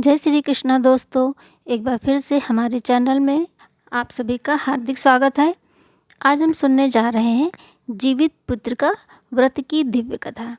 जय श्री कृष्ण दोस्तों, एक बार फिर से हमारे चैनल में आप सभी का हार्दिक स्वागत है। आज हम सुनने जा रहे हैं जीवित पुत्र का व्रत की दिव्य कथा,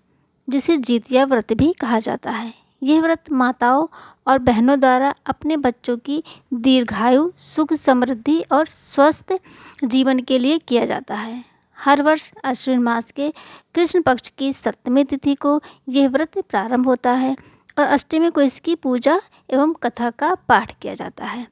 जिसे जीतिया व्रत भी कहा जाता है। यह व्रत माताओं और बहनों द्वारा अपने बच्चों की दीर्घायु, सुख, समृद्धि और स्वस्थ जीवन के लिए किया जाता है। हर वर्ष अश्विन मास के कृष्ण पक्ष की सप्तमी तिथि को यह व्रत प्रारंभ होता है और अष्टमी को इसकी पूजा एवं कथा का पाठ किया जाता है।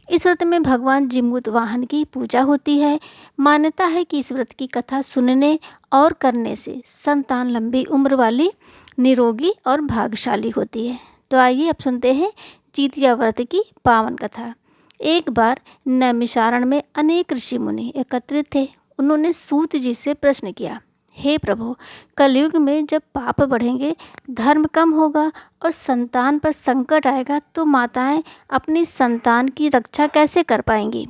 इस व्रत में भगवान जिमूत वाहन की पूजा होती है। मान्यता है कि इस व्रत की कथा सुनने और करने से संतान लंबी उम्र वाली, निरोगी और भाग्यशाली होती है। तो आइए अब सुनते हैं जीतिया व्रत की पावन कथा। एक बार नैमिषारण्य में अनेक ऋषि मुनि एकत्रित थे। उन्होंने सूत जी से प्रश्न किया, हे प्रभु, कलयुग में जब पाप बढ़ेंगे, धर्म कम होगा और संतान पर संकट आएगा, तो माताएं अपनी संतान की रक्षा कैसे कर पाएंगी?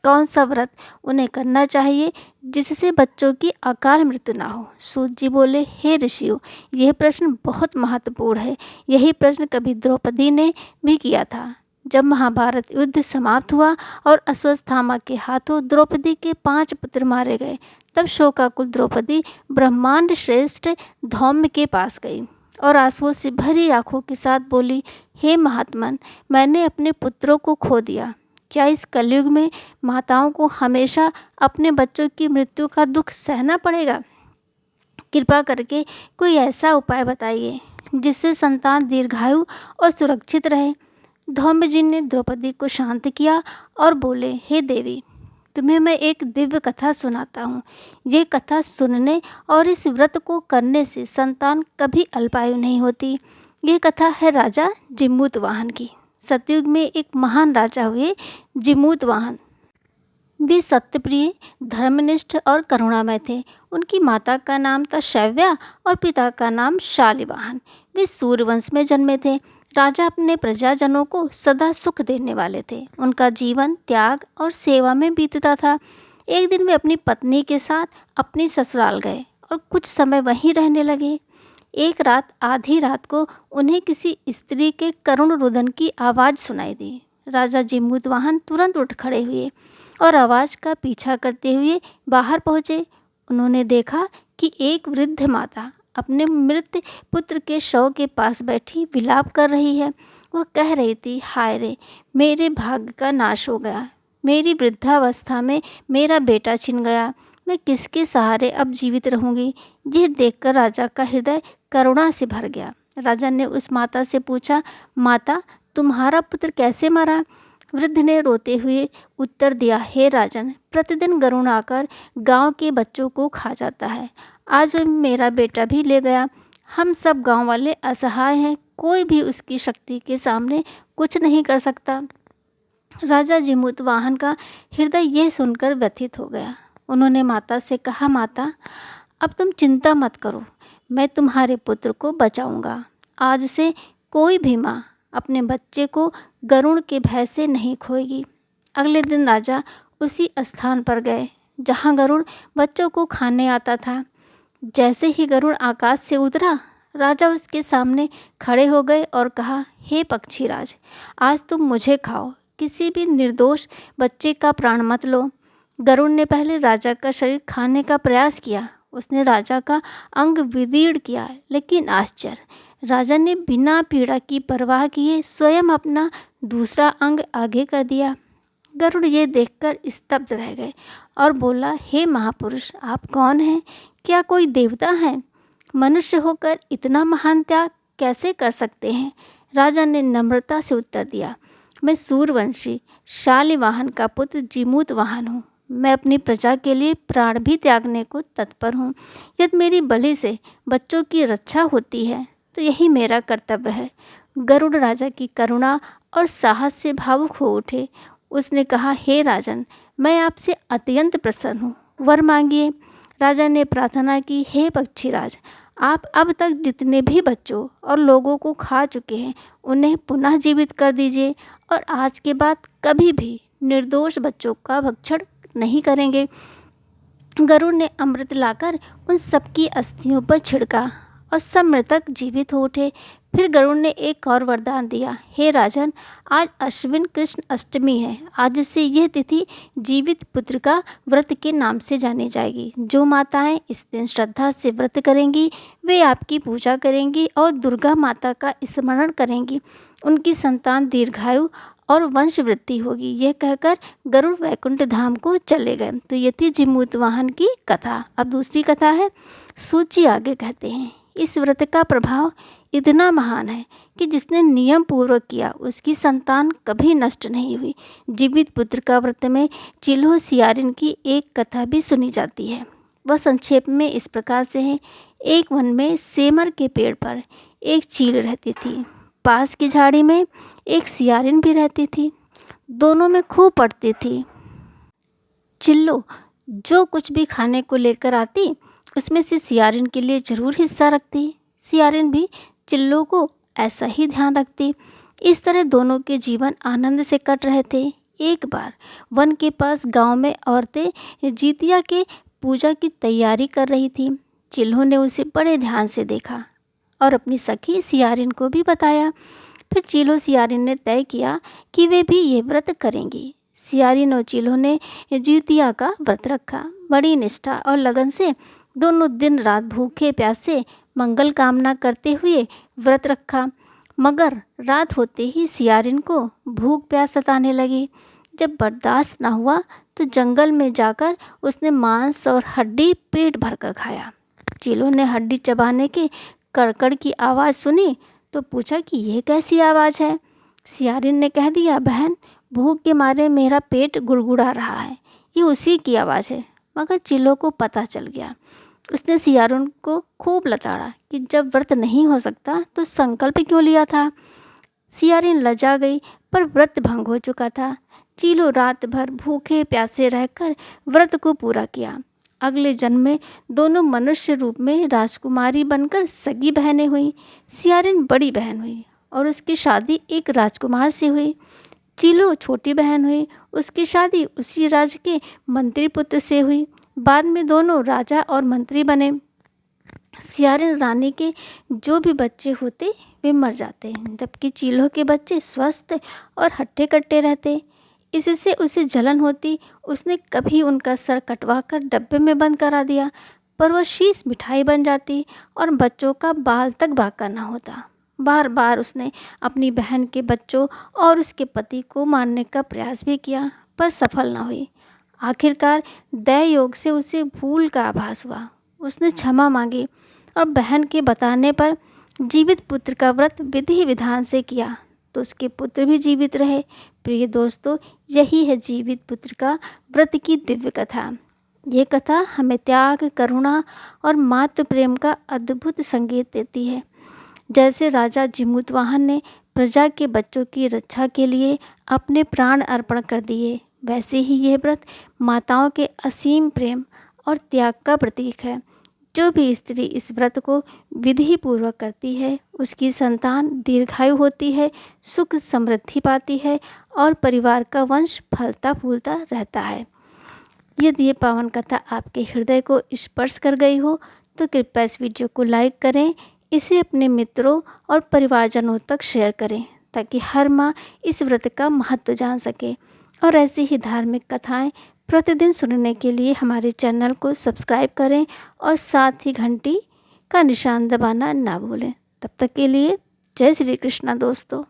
कौन सा व्रत उन्हें करना चाहिए जिससे बच्चों की अकाल मृत्यु ना हो? सूत जी बोले, हे ऋषियों, यह प्रश्न बहुत महत्वपूर्ण है। यही प्रश्न कभी द्रौपदी ने भी किया था। जब महाभारत युद्ध समाप्त हुआ और अश्वत्थामा के हाथों द्रौपदी के 5 पुत्र मारे गए, तब शोकाकुल द्रौपदी ब्रह्मांड श्रेष्ठ धौम्य के पास गई और आंसुओं से भरी आंखों के साथ बोली, हे महात्मन, मैंने अपने पुत्रों को खो दिया। क्या इस कलयुग में माताओं को हमेशा अपने बच्चों की मृत्यु का दुख सहना पड़ेगा? कृपा करके कोई ऐसा उपाय बताइए जिससे संतान दीर्घायु और सुरक्षित रहे। धौम्य जी ने द्रौपदी को शांत किया और बोले, हे देवी, तुम्हें मैं एक दिव्य कथा सुनाता हूँ। ये कथा सुनने और इस व्रत को करने से संतान कभी अल्पायु नहीं होती। ये कथा है राजा जिमूत वाहन की। सतयुग में एक महान राजा हुए जिमूत वाहन। वे सत्यप्रिय, धर्मनिष्ठ और करुणामय थे। उनकी माता का नाम था शैव्या और पिता का नाम शालिवाहन। वे सूर्यवंश में जन्मे थे। राजा अपने प्रजाजनों को सदा सुख देने वाले थे। उनका जीवन त्याग और सेवा में बीतता था। एक दिन वे अपनी पत्नी के साथ अपनी ससुराल गए और कुछ समय वहीं रहने लगे। एक रात, आधी रात को उन्हें किसी स्त्री के करुण रुदन की आवाज़ सुनाई दी। राजा जिमूत वाहन तुरंत उठ खड़े हुए और आवाज़ का पीछा करते हुए बाहर पहुँचे। उन्होंने देखा कि एक वृद्ध माता अपने मृत पुत्र के शव के पास बैठी विलाप कर रही है। वह कह रही थी, हाय रे, मेरे भाग्य का नाश हो गया। मेरी वृद्धावस्था में मेरा बेटा छिन गया। मैं किसके सहारे अब जीवित रहूंगी? यह देखकर राजा का हृदय करुणा से भर गया। राजा ने उस माता से पूछा, माता, तुम्हारा पुत्र कैसे मरा? वृद्ध ने रोते हुए उत्तर दिया, हे राजन, प्रतिदिन गरुड़ आकर गांव के बच्चों को खा जाता है। आज मेरा बेटा भी ले गया। हम सब गांव वाले असहाय हैं। कोई भी उसकी शक्ति के सामने कुछ नहीं कर सकता। राजा जिमूत वाहन का हृदय यह सुनकर व्यथित हो गया। उन्होंने माता से कहा, माता, अब तुम चिंता मत करो, मैं तुम्हारे पुत्र को बचाऊंगा। आज से कोई भी माँ अपने बच्चे को गरुड़ के भय से नहीं खोएगी। अगले दिन राजा उसी स्थान पर गए जहाँ गरुड़ बच्चों को खाने आता था। जैसे ही गरुड़ आकाश से उतरा, राजा उसके सामने खड़े हो गए और कहा, हे पक्षीराज, आज तुम मुझे खाओ, किसी भी निर्दोष बच्चे का प्राण मत लो। गरुड़ ने पहले राजा का शरीर खाने का प्रयास किया। उसने राजा का अंग विदीर्ण किया, लेकिन आश्चर्य, राजा ने बिना पीड़ा की परवाह किए स्वयं अपना दूसरा अंग आगे कर दिया। गरुड़ ये देखकर स्तब्ध रह गए और बोला, हे महापुरुष, आप कौन हैं? क्या कोई देवता है? मनुष्य होकर इतना महान त्याग कैसे कर सकते हैं? राजा ने नम्रता से उत्तर दिया, मैं सूर्यवंशी शालिवाहन का पुत्र जिमूत वाहन हूँ। मैं अपनी प्रजा के लिए प्राण भी त्यागने को तत्पर हूँ। यदि मेरी बलि से बच्चों की रक्षा होती है तो यही मेरा कर्तव्य है। गरुड़ राजा की करुणा और साहस से भावुक हो उठे। उसने कहा, हे राजन, मैं आपसे अत्यंत प्रसन्न हूँ, वर मांगिए। राजा ने प्रार्थना की, हे पक्षीराज, आप अब तक जितने भी बच्चों और लोगों को खा चुके हैं, उन्हें पुनः जीवित कर दीजिए और आज के बाद कभी भी निर्दोष बच्चों का भक्षण नहीं करेंगे। गरुड़ ने अमृत लाकर उन सबकी अस्थियों पर छिड़का और सब मृतक जीवित हो उठे। फिर गरुड़ ने एक और वरदान दिया, हे राजन, आज अश्विन कृष्ण अष्टमी है। आज से यह तिथि जीवित पुत्र का व्रत के नाम से जानी जाएगी। जो माताएं इस दिन श्रद्धा से व्रत करेंगी वे आपकी पूजा करेंगी और दुर्गा माता का स्मरण करेंगी। उनकी संतान दीर्घायु और वंश वृद्धि होगी। यह कहकर गरुड़ वैकुंठ धाम को चले गए। तो ये थी जिमूतवाहन की कथा। अब दूसरी कथा है। सूची आगे कहते हैं, इस व्रत का प्रभाव इतना महान है कि जिसने नियम पूर्वक किया उसकी संतान कभी नष्ट नहीं हुई। जीवित पुत्र का व्रत में चिल्हो सियारिन की एक कथा भी सुनी जाती है। वह संक्षेप में इस प्रकार से है। एक वन में सेमर के पेड़ पर एक चील रहती थी। पास की झाड़ी में एक सियारिन भी रहती थी। दोनों में खूब पड़ती थी। चिल्लो जो कुछ भी खाने को लेकर आती उसमें से सियारिन के लिए ज़रूर हिस्सा रखती। सियारिन भी चिल्लो को ऐसा ही ध्यान रखती। इस तरह दोनों के जीवन आनंद से कट रहे थे। एक बार वन के पास गांव में औरतें जीतिया के पूजा की तैयारी कर रही थी। चिल्हो ने उसे बड़े ध्यान से देखा और अपनी सखी सियारिन को भी बताया। फिर चिल्हो सियारिन ने तय किया कि वे भी ये व्रत करेंगी। सियारिन और चिल्हो ने जीतिया का व्रत रखा। बड़ी निष्ठा और लगन से दोनों दिन रात भूखे प्यासे मंगल कामना करते हुए व्रत रखा। मगर रात होते ही सियारिन को भूख प्यास सताने लगी। जब बर्दाश्त न हुआ तो जंगल में जाकर उसने मांस और हड्डी पेट भरकर खाया। चिल्हो ने हड्डी चबाने के कड़कड़ की आवाज़ सुनी तो पूछा कि यह कैसी आवाज़ है। सियारिन ने कह दिया, बहन, भूख के मारे मेरा पेट गुड़गुड़ा रहा है, ये उसी की आवाज़ है। मगर चिल्हो को पता चल गया। उसने सियारिन को खूब लताड़ा कि जब व्रत नहीं हो सकता तो संकल्प क्यों लिया था। सियारिन लजा गई, पर व्रत भंग हो चुका था। चिल्हो रात भर भूखे प्यासे रहकर व्रत को पूरा किया। अगले जन्म में दोनों मनुष्य रूप में राजकुमारी बनकर सगी बहनें हुई। सियारिन बड़ी बहन हुई और उसकी शादी एक राजकुमार से हुई। चिल्हो छोटी बहन हुई, उसकी शादी उसी राज्य के मंत्री पुत्र से हुई। बाद में दोनों राजा और मंत्री बने। सियारिन रानी के जो भी बच्चे होते वे मर जाते, जबकि चिल्हो के बच्चे स्वस्थ और हट्टे कट्टे रहते। इससे उसे जलन होती। उसने कभी उनका सर कटवाकर डब्बे में बंद करा दिया, पर वह शीश मिठाई बन जाती और बच्चों का बाल तक बाका न होता। बार बार उसने अपनी बहन के बच्चों और उसके पति को मारने का प्रयास भी किया, पर सफल न हुई। आखिरकार दया योग से उसे भूल का आभास हुआ। उसने क्षमा मांगी और बहन के बताने पर जीवित पुत्र का व्रत विधि विधान से किया तो उसके पुत्र भी जीवित रहे। प्रिय दोस्तों, यही है जीवित पुत्र का व्रत की दिव्य कथा। ये कथा हमें त्याग, करुणा और मातृ प्रेम का अद्भुत संकेत देती है। जैसे राजा जिमूतवाहन ने प्रजा के बच्चों की रक्षा के लिए अपने प्राण अर्पण कर दिए, वैसे ही यह व्रत माताओं के असीम प्रेम और त्याग का प्रतीक है। जो भी स्त्री इस व्रत को विधि पूर्वक करती है उसकी संतान दीर्घायु होती है, सुख समृद्धि पाती है और परिवार का वंश फलता फूलता रहता है। यदि ये पावन कथा आपके हृदय को स्पर्श कर गई हो तो कृपया इस वीडियो को लाइक करें, इसे अपने मित्रों और परिवारजनों तक शेयर करें ताकि हर माँ इस व्रत का महत्व जान सके। और ऐसी ही धार्मिक कथाएं प्रतिदिन सुनने के लिए हमारे चैनल को सब्सक्राइब करें और साथ ही घंटी का निशान दबाना ना भूलें। तब तक के लिए जय श्री कृष्णा दोस्तों।